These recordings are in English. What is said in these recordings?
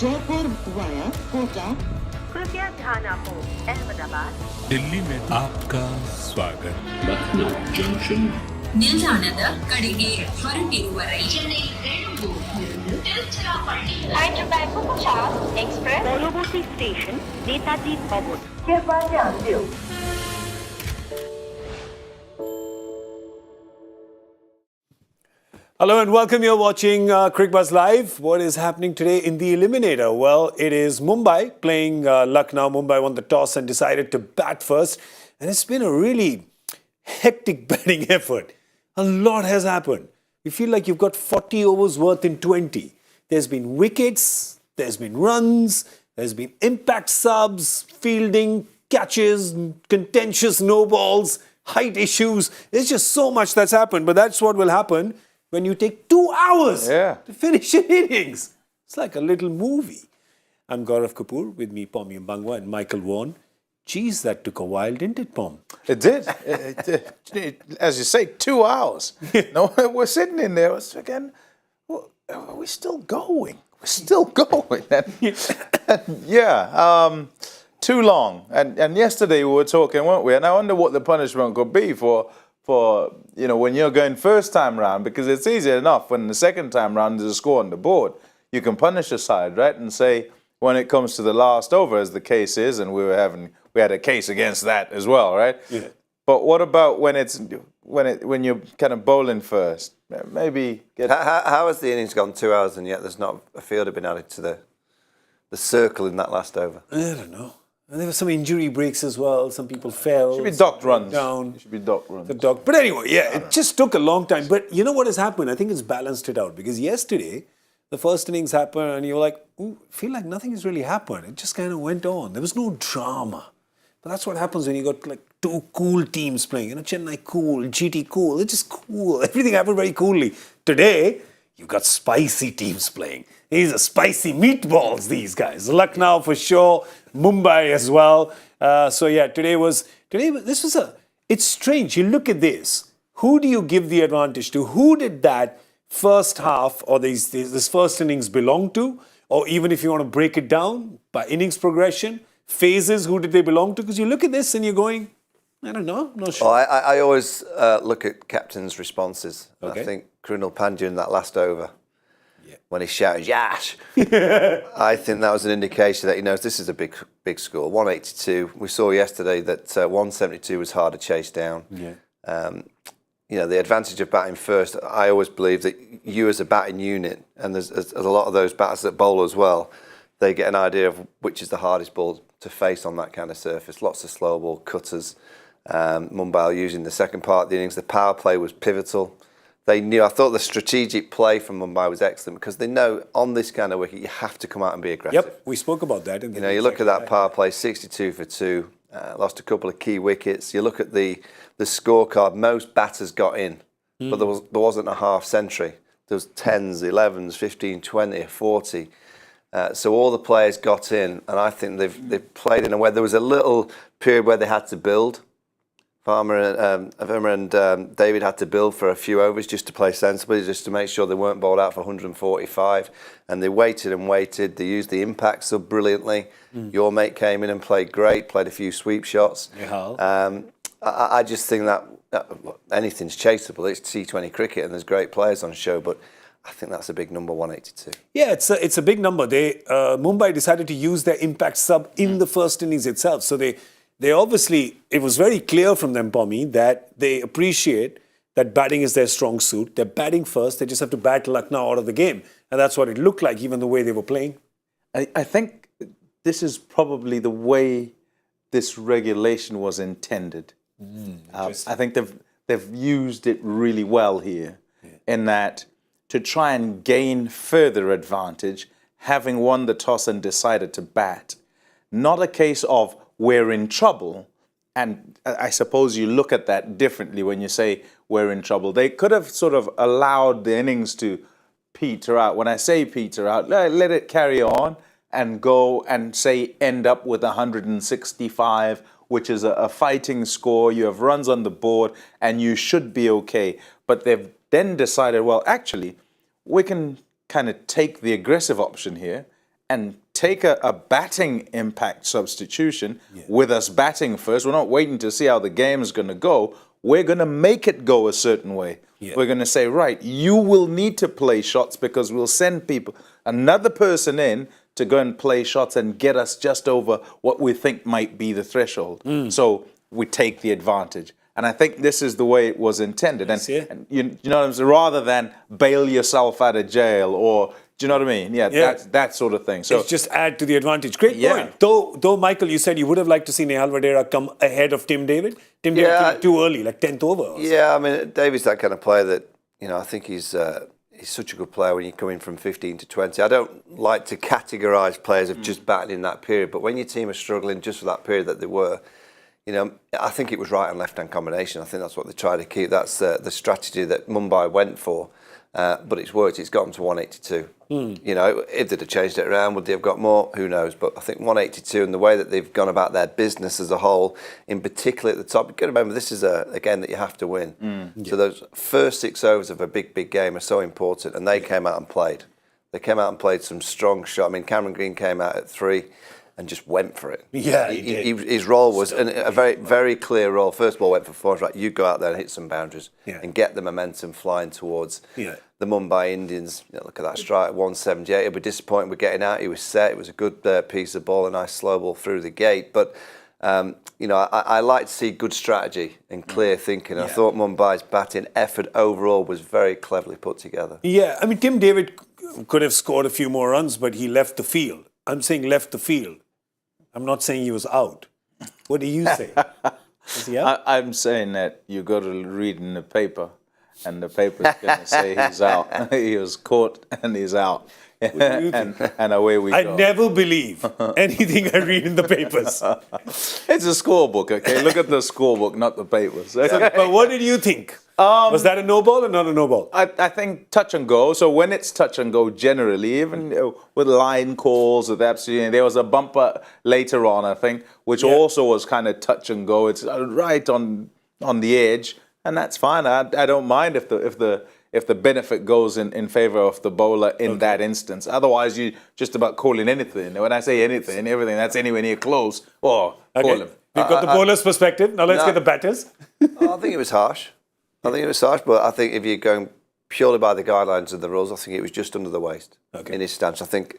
Jaipur via Kota. कृपया ध्यान आपको अहमदाबाद दिल्ली में आपका स्वागत। Lucknow Junction. ನಿಲ್ದಾಣದ ಕಡೆಗೆ ಹೊರಟಿರುವರೈ পরবর্তী স্টেশন নেতাজি ভবন। कृपया ध्यान दियो। Hello and welcome. You're watching Cricbuzz Live. What is happening today in the Eliminator? Well, it is Mumbai playing Lucknow. Mumbai won the toss and decided to bat first. And it's been a really hectic batting effort. A lot has happened. You feel like you've got 40 overs worth in 20. There's been wickets, there's been runs, there's been impact subs, fielding, catches, contentious no balls, height issues. There's just so much that's happened. But that's what will happen when you take 2 hours to finish an innings. It's like a little movie. I'm Gaurav Kapur, with me Pommie Mbangwa and Michael Vaughan. Geez, that took a while, didn't it, Pom? It did. As you say, 2 hours. No, we're sitting in there, we're again, we're still going. We're still going. Too long. And yesterday we were talking, weren't we? And I wonder what the punishment could be for when you're going first time round, because it's easy enough when the second time round there's a score on the board. You can punish a side, right? And say, when it comes to the last over, as the case is, and we had a case against that as well, right? Yeah. But what about when you're kind of bowling first? Maybe How has the innings gone 2 hours and yet there's not a fielder been added to the circle in that last over? I don't know. And there were some injury breaks as well. Some people fell. Should be docked runs. Down. It should be docked runs. But anyway, it just took a long time. But you know what has happened? I think it's balanced it out. Because yesterday, the first innings happened and you were like, feel like nothing has really happened. It just kind of went on. There was no drama. But that's what happens when you got like two cool teams playing. Chennai cool, GT cool. It's just cool. Everything happened very coolly. Today, you've got spicy teams playing. These are spicy meatballs, these guys. Lucknow for sure, Mumbai as well. It's strange. You look at this. Who do you give the advantage to? Who did that first half or this first innings belong to? Or even if you want to break it down by innings progression, phases, who did they belong to? Because you look at this and you're going, I don't know, not sure. Well, I always look at captain's responses. Okay. I think Krunal Pandya in that last over, when he shouted, Yash! I think that was an indication that he knows this is a big score. 182. We saw yesterday that 172 was hard to chase down. Yeah. The advantage of batting first, I always believe that you as a batting unit, and there's a lot of those batters that bowl as well, they get an idea of which is the hardest ball to face on that kind of surface. Lots of slow ball cutters. Mumbai using the second part of the innings. The power play was pivotal. I thought the strategic play from Mumbai was excellent because they know on this kind of wicket you have to come out and be aggressive. Yep, we spoke about that. You look at that power play, 62 for 2, lost a couple of key wickets. You look at the scorecard, most batters got in, but there wasn't a half century. There was 10s, 11s, 15, 20, 40. So all the players got in, and I think they've played in a way. There was a little period where they had to build. Farmer and David had to build for a few overs just to play sensibly, just to make sure they weren't bowled out for 145. And they waited and waited. They used the impact sub brilliantly. Your mate came in and played great, played a few sweep shots. I just think that anything's chaseable. It's T20 cricket and there's great players on show, but I think that's a big number, 182. Yeah, it's a big number. Mumbai decided to use their impact sub in the first innings itself. So they obviously, it was very clear from them, Pommie, that they appreciate that batting is their strong suit. They're batting first. They just have to bat Lucknow out of the game. And that's what it looked like, even the way they were playing. I think this is probably the way this regulation was intended. I think they've used it really well here in that to try and gain further advantage, having won the toss and decided to bat. Not a case of we're in trouble, and I suppose you look at that differently when you say we're in trouble. They could have sort of allowed the innings to peter out. When I say peter out, let it carry on and go and say end up with 165, which is a fighting score. You have runs on the board and you should be okay. But they've then decided, well, actually, we can kind of take the aggressive option here and take a batting impact substitution with us batting first. We're not waiting to see how the game is going to go. We're going to make it go a certain way. Yeah. We're going to say, right, you will need to play shots because we'll send another person in to go and play shots and get us just over what we think might be the threshold. So we take the advantage. And I think this is the way it was intended. And you know what I'm saying? Rather than bail yourself out of jail or, do you know what I mean? Yeah. That sort of thing. So it's just add to the advantage. Great point. Though, Michael, you said you would have liked to see Nehal Vadera come ahead of Tim David. Tim David came too early, like 10th over. Yeah, I mean, David's that kind of player that, I think he's such a good player when you come in from 15 to 20. I don't like to categorise players of just batting in that period, but when your team is struggling just for that period that they were, I think it was right and left-hand combination. I think that's what they tried to keep. That's the strategy that Mumbai went for. But it's worked. It's gotten to 182. If they'd have changed it around, would they have got more? Who knows? But I think 182 and the way that they've gone about their business as a whole, in particular at the top, you've got to remember this is a game that you have to win. So those first 6 overs of a big game are so important, and they came out and played. They came out and played some strong shots. I mean, Cameron Green came out at 3 and just went for it. Yeah, his role was a very, very clear role. First ball went for 4. Right, you go out there and hit some boundaries and get the momentum flying towards the Mumbai Indians. Look at that strike at 178. He'll be disappointed with getting out. He was set. It was a good piece of ball, a nice slow ball through the gate. But I like to see good strategy and clear thinking. I thought Mumbai's batting effort overall was very cleverly put together. Yeah, I mean, Tim David could have scored a few more runs, but he left the field. I'm saying left the field. I'm not saying he was out. What do you say? Is he out? I'm saying that you got to read in the paper, and the paper's going to say he's out. He was caught and he's out. And away we go. I never believe anything I read in the papers. It's a scorebook, okay? Look at the scorebook, not the papers. Okay? But what did you think? Was that a no ball or not a no ball? I think touch and go. So when it's touch and go, generally, even with line calls, with absolutely, there was a bumper later on, I think, which also was kind of touch and go. It's right on the edge, and that's fine. I don't mind if the benefit goes in favour of the bowler in that instance. Otherwise, you just about calling anything. When I say anything, everything that's anywhere near close, call him. We've got the bowler's perspective. Now let's get the batters. I think it was harsh. But I think if you're going purely by the guidelines of the rules, I think it was just under the waist in his stance. I think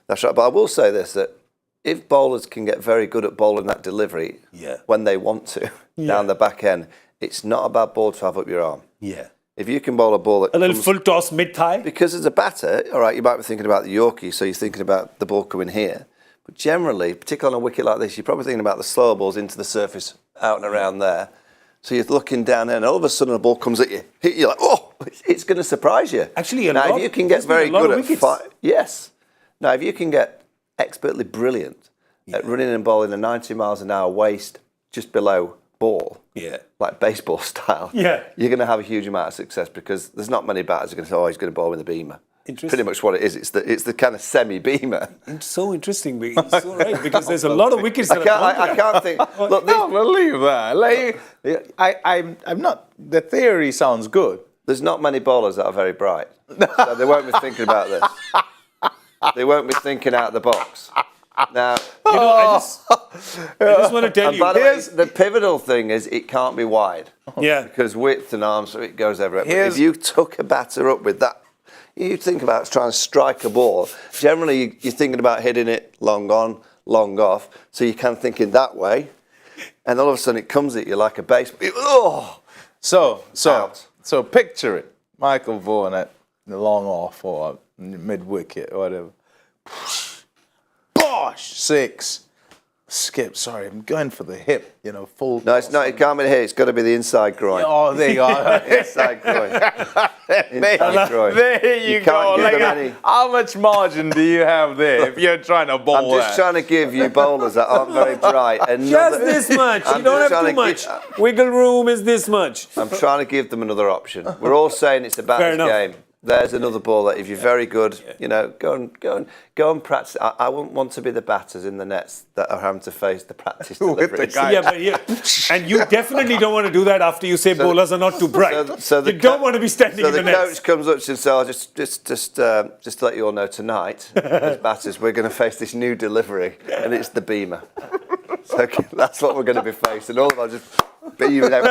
that's right. But I will say this, that if bowlers can get very good at bowling that delivery when they want to down the back end, it's not a bad ball to have up your arm. Yeah. If you can bowl a ball that a little full toss mid-thigh. Because as a batter, all right, you might be thinking about the Yorkie, so you're thinking about the ball coming here. But generally, particularly on a wicket like this, you're probably thinking about the slower balls into the surface, out and around there. So you're looking down there, and all of a sudden a ball comes at you, hit you like, oh, it's going to surprise you. Actually, if you can get very good at Now, if you can get expertly brilliant at running and bowling a 90 miles an hour waist just below ball, like baseball style, you're going to have a huge amount of success because there's not many batters who are going to say, oh, he's going to bowl with a beamer. Pretty much what it is. It's the kind of semi-beamer. It's so interesting. It's so right because there's a lot of wickets. I can't think. Look, I don't believe that. I'm not. The theory sounds good. There's not many bowlers that are very bright, so they won't be thinking about this. They won't be thinking out of the box. Now, I just want to tell you. By the way, the pivotal thing is it can't be wide. Yeah. Because width and arms, so it goes everywhere. If you took a batter up with that. You think about trying to strike a ball. Generally, you're thinking about hitting it long on, long off. So you're kind of thinking that way, and all of a sudden it comes at you like a baseball. Oh, so picture it: Michael Vaughan at the long off or mid wicket or whatever. Bosh, 6. Skip, sorry, I'm going for the hip, full. No, it's not. It can't be the hip. It's got to be the inside groin. Oh, there you go. Inside groin. Inside groin. There you go. How much margin do you have there if you're trying to bowl I'm just trying to give you bowlers that aren't very bright. Just this much. You don't have too much. Wiggle room is this much. I'm trying to give them another option. We're all saying it's a batter's game. there's another ball that if you're very good, you know, go and practice. I wouldn't want to be the batters in the nets that are having to face the practice deliveries. And you definitely don't want to do that after you say bowlers are not too bright. You don't want to be standing in the nets. So the coach comes up to him and says, just to let you all know, tonight, as batters, we're going to face this new delivery, and it's the beamer. So that's what we're going to be facing. All of us just beaming out.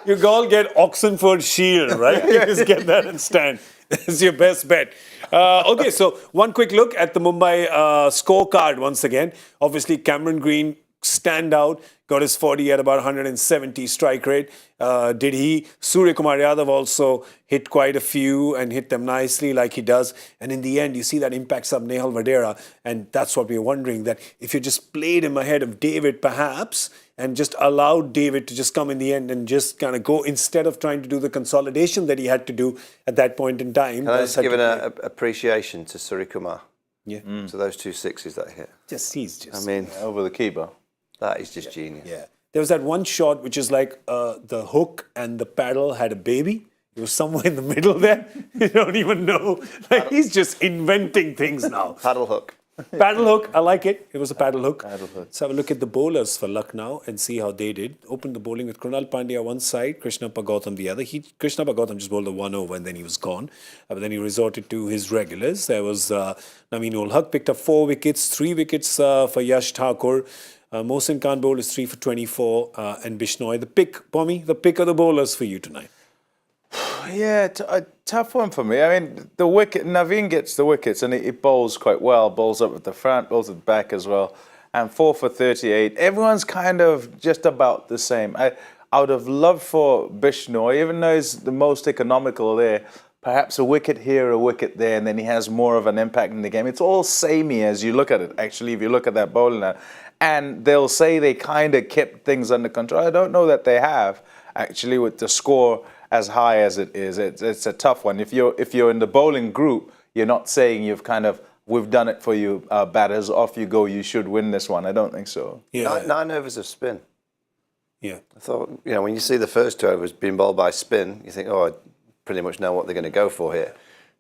You all get Oxenford Shield, right? You just get that and stand. That's your best bet. Okay, so one quick look at the Mumbai scorecard once again. Obviously, Cameron Green stand out, got his 40 at about 170 strike rate. Did he? Surya Kumar Yadav also hit quite a few and hit them nicely like he does. And in the end, you see that impacts up Nehal Vadera. And that's what we're wondering, that if you just played him ahead of David perhaps and just allowed David to just come in the end and just kind of go instead of trying to do the consolidation that he had to do at that point in time. Can I just give an appreciation to Surya Kumar? Yeah. So those 2 sixes that hit. I mean, over the keeper. That is just genius. Yeah. There was that one shot which is like the hook and the paddle had a baby. It was somewhere in the middle there. You don't even know. Like he's just inventing things now. Paddle hook. Paddle hook. I like it. It was a paddle hook. Paddle hook. Let's have a look at the bowlers for Lucknow and see how they did. Opened the bowling with Krunal Pandya one side, Krishna Gautam the other. Krishna Gautam just bowled a 1 over and then he was gone. But then he resorted to his regulars. There was Naveen Haq picked up 4 wickets, 3 wickets for Yash Thakur. Mohsin Khan bowled is 3 for 24 and Bishnoi. The pick, Pommie, the pick of the bowlers for you tonight. Yeah, a tough one for me. I mean, the wicket, Naveen gets the wickets and he bowls quite well, bowls up at the front, bowls at the back as well. And 4 for 38. Everyone's kind of just about the same. I would have loved for Bishnoi, even though he's the most economical there, perhaps a wicket here, a wicket there, and then he has more of an impact in the game. It's all samey as you look at it, actually, if you look at that bowling now. And they'll say they kind of kept things under control. I don't know that they have, actually, with the score as high as it is. It's a tough one. If you're in the bowling group, you're not saying we've done it for you, batters, off you go, you should win this one. I don't think so. Yeah. 9 overs of spin. Yeah. I thought, you know, when you see the first 2 overs being bowled by spin, you think, oh, I pretty much know what they're going to go for here.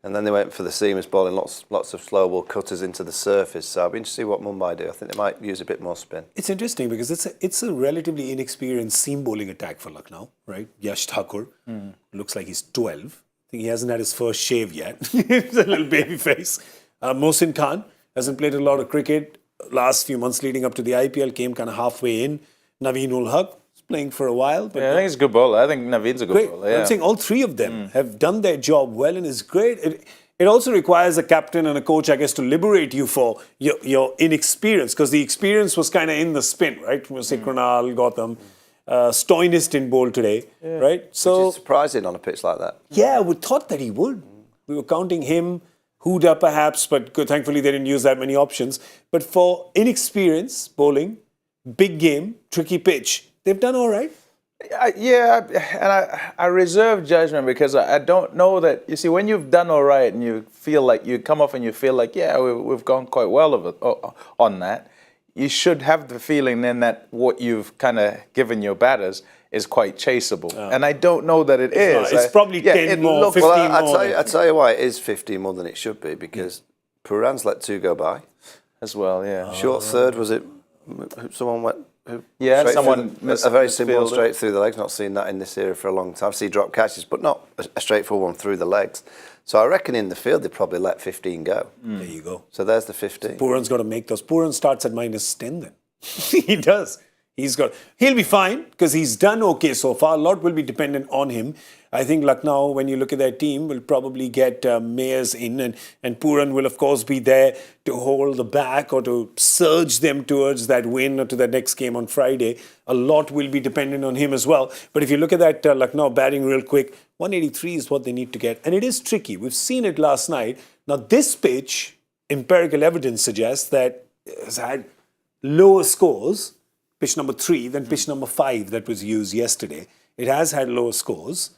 And then they went for the seamers bowling lots of slow ball cutters into the surface. So I'll be interested to see what Mumbai do. I think they might use a bit more spin. It's interesting because it's a relatively inexperienced seam bowling attack for Lucknow, right? Yash Thakur looks like he's 12. I think he hasn't had his first shave yet. He's a little baby face. Mohsin Khan hasn't played a lot of cricket. Last few months leading up to the IPL came kind of halfway in. Naveen Haq playing for a while. But yeah, I think he's a good bowler. I think Naveen's a good bowler. Yeah. I'm saying all 3 of them have done their job well and is great. It also requires a captain and a coach, I guess, to liberate you for your inexperience, because the experience was kind of in the spin, right? Say Krunal, Gautam, Stoinis didn't bowl today, right? So which is surprising on a pitch like that. Yeah, we thought that he would. We were counting him, Huda perhaps, but thankfully they didn't use that many options. But for inexperience bowling, big game, tricky pitch, they've done all right. I reserve judgment because I don't know that, you see, when you've done all right and you feel like, you come off and you feel like, yeah, we've gone quite well on that, you should have the feeling then that what you've kind of given your batters is quite chaseable. And I don't know that it is. It's probably 10 more, 15 more. I'll tell you why it is 15 more than it should be, because Puran's let 2 go by. As well, yeah. Short third, was it? Someone went... someone a very simple one straight through the legs. Not seen that in this era for a long time. See drop catches, but not a straightforward one through the legs. So I reckon in the field they probably let 15 go. There you go. So there's the 15. Puran's got to make those. Puran starts at -10 then. He does. He'll be fine because he's done okay so far. A lot will be dependent on him. I think Lucknow, when you look at their team, will probably get Mayers in, and Puran will, of course, be there to hold the back or to surge them towards that win or to the next game on Friday. A lot will be dependent on him as well. But if you look at that Lucknow batting real quick, 183 is what they need to get. And it is tricky. We've seen it last night. Now, this pitch, empirical evidence suggests that it has had lower scores, pitch number 3, than pitch number 5 that was used yesterday. It has had lower scores.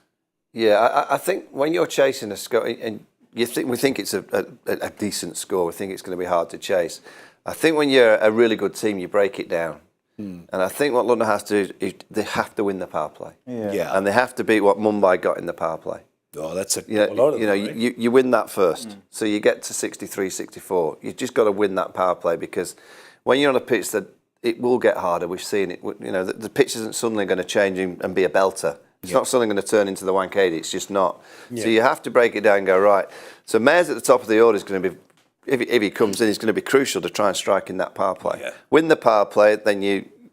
Yeah, I think when you're chasing a score, and we think it's a decent score, we think it's going to be hard to chase. I think when you're a really good team, you break it down. And I think what London has to do is they have to win the power play. Yeah. And they have to beat what Mumbai got in the power play. Oh, that's a You know, lot of you, know them, right? you win that first. So you get to 63, 64. You've just got to win that power play because when you're on a pitch that it will get harder. We've seen it. You know, the pitch isn't suddenly going to change and be a belter. It's not suddenly going to turn into the 1KD. It's just not. So you have to break it down and go, right. So Mayer's at the top of the order is going to be, if he comes in, he's going to be crucial to try and strike in that power play. Yeah. Win the power play, then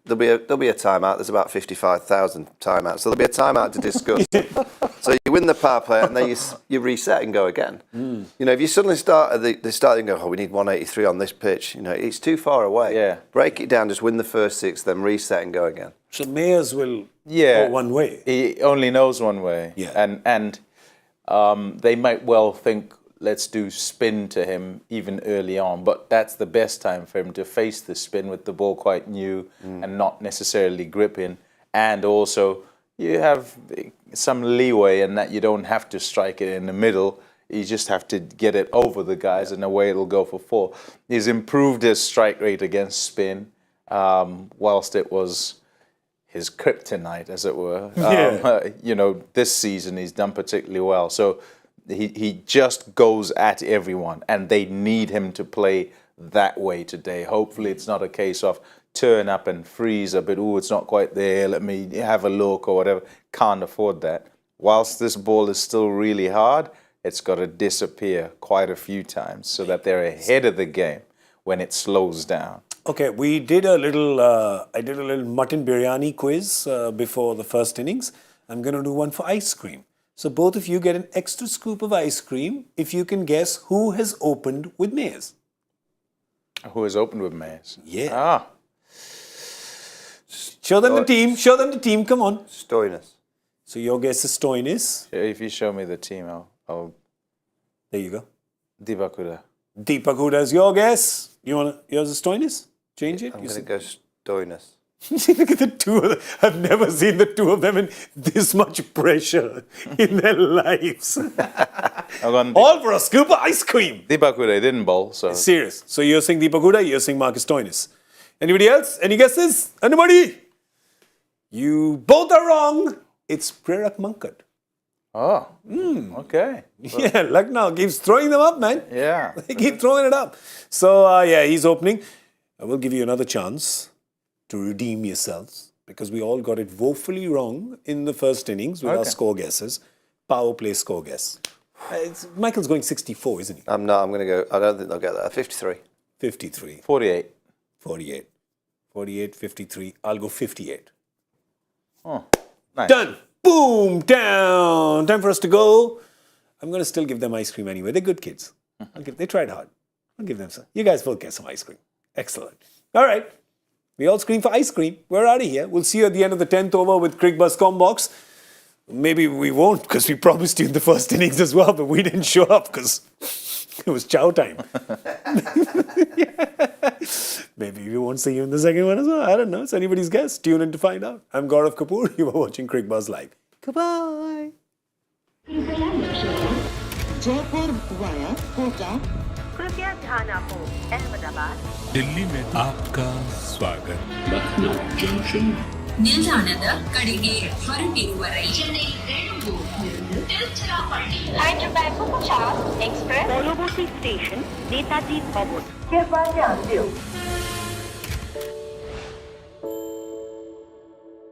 there'll be a timeout. There's about 55,000 timeouts. So there'll be a timeout to discuss. So you win the power play and then you reset and go again. You know, if you suddenly start at the start and go, oh, we need 183 on this pitch, you know, it's too far away. Yeah. Break it down, just win the first 6, then reset and go again. So Mayers will go one way. He only knows one way. Yeah. And they might well think, let's do spin to him even early on, but that's the best time for him to face the spin with the ball quite new and not necessarily gripping. And also, you have some leeway in that you don't have to strike it in the middle. You just have to get it over the guys, and away it'll go for 4. He's improved his strike rate against spin, whilst it was his kryptonite, as it were. You know, this season he's done particularly well. So he just goes at everyone, and they need him to play that way today. Hopefully it's not a case of turn up and freeze a bit. Oh, it's not quite there. Let me have a look or whatever. Can't afford that. Whilst this ball is still really hard, it's got to disappear quite a few times so that they're ahead of the game when it slows down. Okay, we did a little, I did a little mutton biryani quiz before the first innings. I'm going to do one for ice cream. So both of you get an extra scoop of ice cream if you can guess who has opened with Mayers. Who has opened with Mayers? Yeah. Ah. Show them the team. Show them the team. Come on. Stoinis. So your guess is Stoinis. If you show me the team, I'll There you go. Deepak Hooda. Deepak Hooda is your guess. Yours is Stoinis? Change it? I'm going to go Stoinis. Look at the two of them. I've never seen the two of them in this much pressure in their lives. All for a scoop of ice cream. Deepak Hooda didn't bowl, so... Serious. So you're saying Deepak Hooda, you're saying Marcus Stoinis. Anybody else? Any guesses? Anybody? You both are wrong. It's Prerak Mankad. Oh, okay. Yeah, Lucknow keeps throwing them up, man. Yeah. They keep throwing it up. So, yeah, he's opening. I will give you another chance to redeem yourselves because we all got it woefully wrong in the first innings with our score guesses. Power play score guess. Michael's going 64, isn't he? I'm not. I'm going to go. I don't think they'll get that. 53. 53. 48. 48. 48, 53. I'll go 58. Oh, nice. Done. Boom. Down. Time for us to go. I'm going to still give them ice cream anyway. They're good kids. They tried hard. I'll give them some. You guys both get some ice cream. Excellent. All right. We all scream for ice cream. We're out of here. We'll see you at the end of the 10th over with Cricbuzz Combox. Maybe we won't because we promised you in the first innings as well, but we didn't show up because it was chow time. Maybe we won't see you in the second one as well. I don't know. It's anybody's guess. Tune in to find out. I'm Gaurav Kapur. You are watching Cricbuzz Live. Goodbye. Jaipur via Kota. कृपया ध्यान आपको अहमदाबाद दिल्ली में आपका स्वागत Lucknow Junction. ನಿಲ್ದಾಣದ ಕಡೆಗೆ ಹೊರಟಿರುವರೈ Hyderabad Express পরবর্তী station Netaji ভবন।